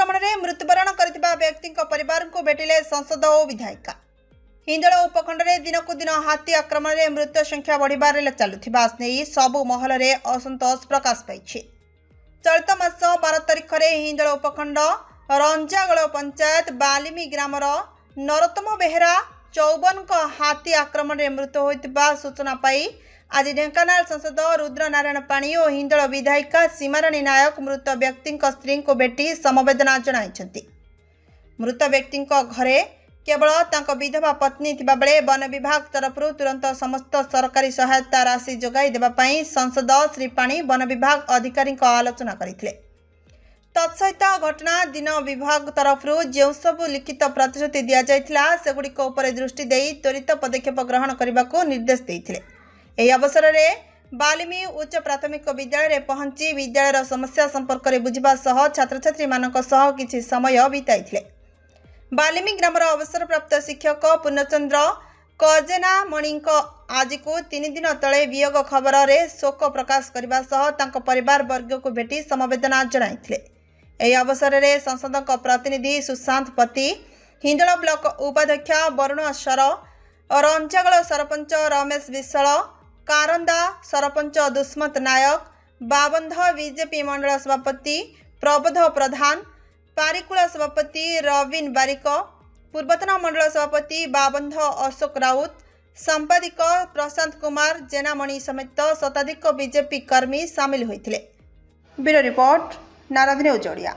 आक्रमण में मृत्युवरण करथिबा व्यक्ति परिवार को भेटिले संसद और विधायिका। हिंदोल उपखंड में दिनकू दिन हाथी आक्रमण में मृत्यु संख्या बढ़िबार चलुथिबा नहीं सबु महल में असंतोष प्रकाश पाई। चलित मास 12 तारिख में हिंदोल उपखंड रंजागड़ पंचायत बालिमी ग्रामर नरोत्तम बेहेरा चौबन को हाथी आक्रमण में मृत्यु होइतिबा सूचना पाई आज ढेंकानाल सांसद रुद्रनारायण पाणी और हिंदोल विधायिका सीमाराणी नायक मृत व्यक्ति स्त्री को भेटी समवेदना जणाइछन्ति। मृत व्यक्ति घरे केवल तांको विधवा पत्नी थिबा बेले वन विभाग तरफ तुरंत समस्त सरकारी सहायता राशि जोगाई देबा पई सांसद श्री पाणी वन विभाग अधिकारी आलोचना करथिले। तत्सहित घटना दिन विभाग तरफ जो सब लिखित प्रतिश्रुति दि जाइथिला सेगुड़िक उपर दृष्टि देई त्वरित पदक्षेप ग्रहण करने को निर्देश देथिले। एही अवसर में बालिमी उच्च प्राथमिक विद्यालय में पहुंची विद्यालय समस्या संपर्क में बुझा सह छात्र छात्री मानक सह किछि समय बिताइथिले। बालिमी ग्रामर अवसर प्राप्त शिक्षक पूर्णचंद्र कजेना मणि आज को 3 दिन तले वियोग खबर में शोक प्रकाश करने सह तांको परिवार वर्ग को भेटी समवेदना जणाइथिले। एही अवसर में संसद प्रतिनिधि सुशांत पति, हिंदोल ब्लॉक उपाध्यक्ष वरुण सर, रंजागड़ सरपंच रमेश विश्वाल, कारंदा सरपंच दुष्मत नायक, बाबंध बीजेपी मंडल सभापति प्रबोध प्रधान, पारिकुला सभापति रवीन बारिक, पूर्वतन मंडल सभापति बाबंध अशोक राउत, संपादिक प्रशांत कुमार जेनामणि समेत शताधिक बीजेपी कर्मी सामिल होइथिले। Bureau report Narada news Odia.